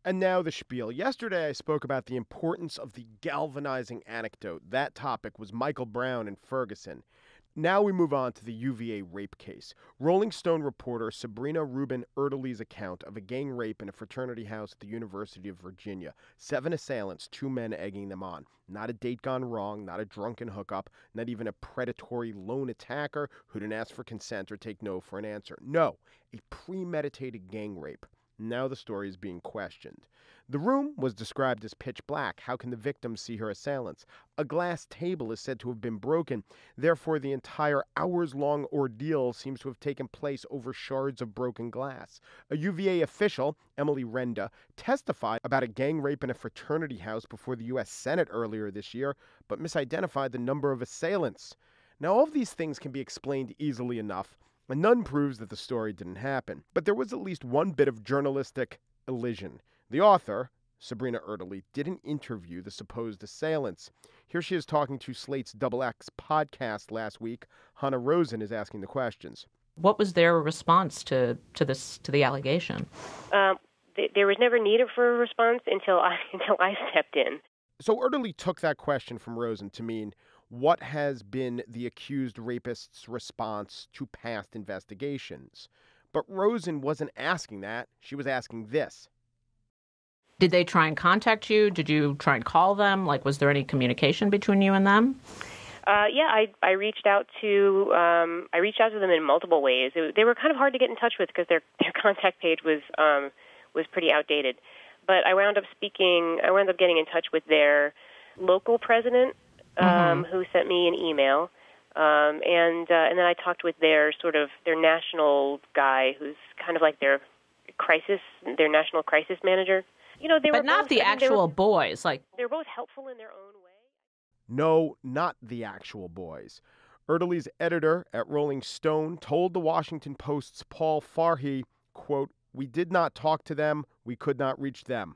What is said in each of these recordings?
And now the spiel. Yesterday I spoke about the importance of the galvanizing anecdote. That topic was Michael Brown and Ferguson. Now we move on to the UVA rape case. Rolling Stone reporter Sabrina Rubin Erdely's account of a gang rape in a fraternity house at the University of Virginia. 7 assailants, 2 men egging them on. Not a date gone wrong, not a drunken hookup, not even a predatory lone attacker who didn't ask for consent or take no for an answer. No, a premeditated gang rape. Now the story is being questioned. The room was described as pitch black. How can the victim see her assailants? A glass table is said to have been broken. Therefore, the entire hours-long ordeal seems to have taken place over shards of broken glass. A UVA official, Emily Renda, testified about a gang rape in a fraternity house before the U.S. Senate earlier this year, but misidentified the number of assailants. Now, all of these things can be explained easily enough, and none proves that the story didn't happen. But there was at least one bit of journalistic elision. The author, Sabrina Erdely, didn't interview the supposed assailants. Here she is talking to Slate's XX podcast last week. Hannah Rosen is asking the questions. What was their response to the allegation? There was never needed for a response until I stepped in. So Erdely took that question from Rosen to mean, what has been the accused rapist's response to past investigations? But Rosen wasn't asking that. She was asking this. Did they try and contact you? Did you try and call them? Was there any communication between you and them? Yeah, I reached out to them in multiple ways. They were kind of hard to get in touch with because their contact page was pretty outdated. But I wound up getting in touch with their local president, who sent me an email, and then I talked with their national guy, who's kind of like their national crisis manager. But not the actual boys. They're both helpful in their own way. No, not the actual boys. Erdely's editor at Rolling Stone told the Washington Post's Paul Farhi, quote, "We did not talk to them. We could not reach them."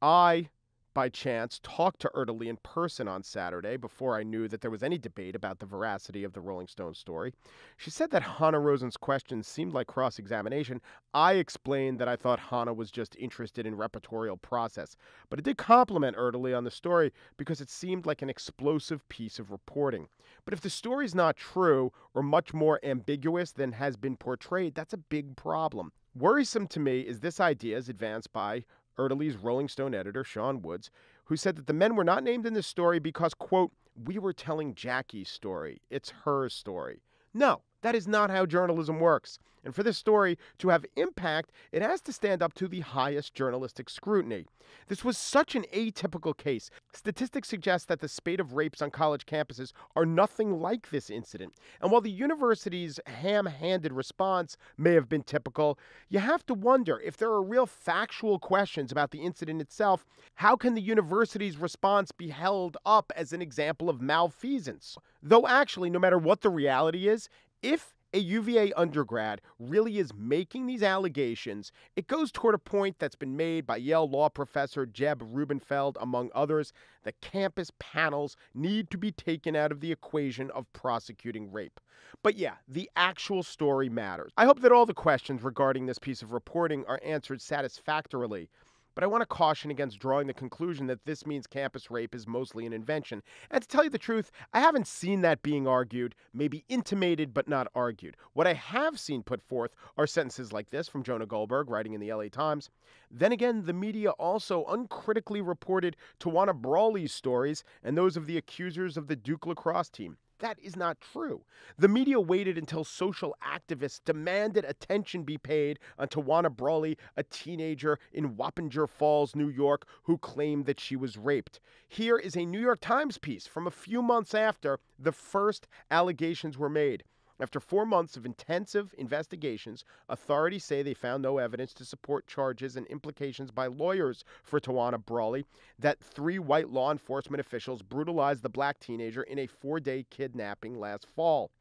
I, by chance, talked to Erdely in person on Saturday before I knew that there was any debate about the veracity of the Rolling Stone story. She said that Hannah Rosen's questions seemed like cross-examination. I explained that I thought Hannah was just interested in repertorial process, but it did compliment Erdely on the story because it seemed like an explosive piece of reporting. But if the story's not true or much more ambiguous than has been portrayed, that's a big problem. Worrisome to me is this idea as advanced by Erdely's Rolling Stone editor, Sean Woods, who said that the men were not named in this story because, quote, "we were telling Jackie's story. It's her story." No, that is not how journalism works. And for this story to have impact, it has to stand up to the highest journalistic scrutiny. This was such an atypical case. Statistics suggest that the spate of rapes on college campuses are nothing like this incident. And while the university's ham-handed response may have been typical, you have to wonder if there are real factual questions about the incident itself. How can the university's response be held up as an example of malfeasance? Though actually, no matter what the reality is, if a UVA undergrad really is making these allegations, it goes toward a point that's been made by Yale law professor Jeb Rubenfeld, among others, that campus panels need to be taken out of the equation of prosecuting rape. But yeah, the actual story matters. I hope that all the questions regarding this piece of reporting are answered satisfactorily. But I want to caution against drawing the conclusion that this means campus rape is mostly an invention. And to tell you the truth, I haven't seen that being argued, maybe intimated but not argued. What I have seen put forth are sentences like this from Jonah Goldberg, writing in the LA Times. Then again, the media also uncritically reported Tawana Brawley's stories and those of the accusers of the Duke lacrosse team. That is not true. The media waited until social activists demanded attention be paid on Tawana Brawley, a teenager in Wappinger Falls, New York, who claimed that she was raped. Here is a New York Times piece from a few months after the first allegations were made. After 4 months of intensive investigations, authorities say they found no evidence to support charges and implications by lawyers for Tawana Brawley that 3 white law enforcement officials brutalized the black teenager in a 4-day kidnapping last fall.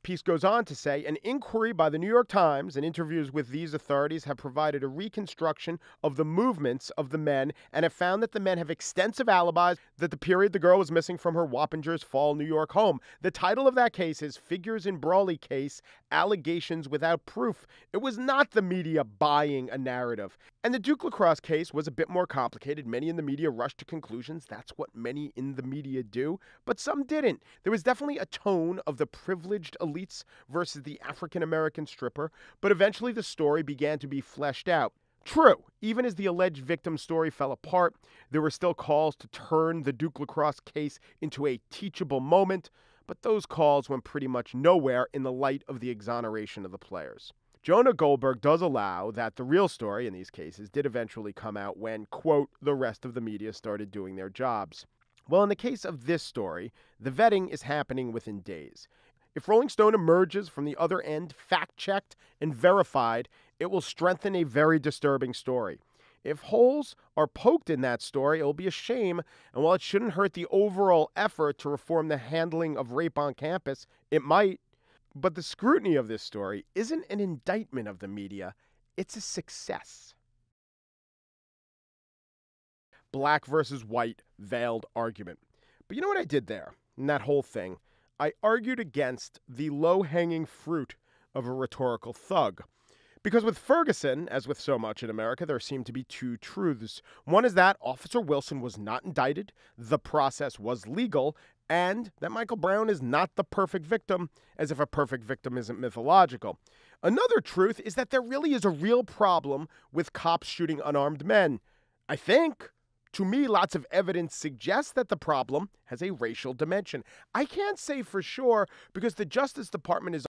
Piece goes on to say, an inquiry by the New York Times and interviews with these authorities have provided a reconstruction of the movements of the men and have found that the men have extensive alibis that the period the girl was missing from her Wappingers Fall, New York home. The title of that case is Figures in Brawley Case allegations without proof. It was not the media buying a narrative. And the Duke lacrosse case was a bit more complicated. Many in the media rushed to conclusions. That's what many in the media do. But some didn't. There was definitely a tone of the privileged elites versus the African-American stripper. But eventually the story began to be fleshed out. True, even as the alleged victim's story fell apart, there were still calls to turn the Duke lacrosse case into a teachable moment, but those calls went pretty much nowhere in the light of the exoneration of the players. Jonah Goldberg does allow that the real story in these cases did eventually come out when, quote, the rest of the media started doing their jobs. Well, in the case of this story, the vetting is happening within days. If Rolling Stone emerges from the other end fact-checked and verified, it will strengthen a very disturbing story. If holes are poked in that story, it will be a shame, and while it shouldn't hurt the overall effort to reform the handling of rape on campus, it might. But the scrutiny of this story isn't an indictment of the media, it's a success. Black versus white veiled argument. But you know what I did there in that whole thing? I argued against the low-hanging fruit of a rhetorical thug. Because with Ferguson, as with so much in America, there seem to be two truths. One is that Officer Wilson was not indicted, the process was legal, and that Michael Brown is not the perfect victim, as if a perfect victim isn't mythological. Another truth is that there really is a real problem with cops shooting unarmed men. I think. To me, lots of evidence suggests that the problem has a racial dimension. I can't say for sure because the Justice Department is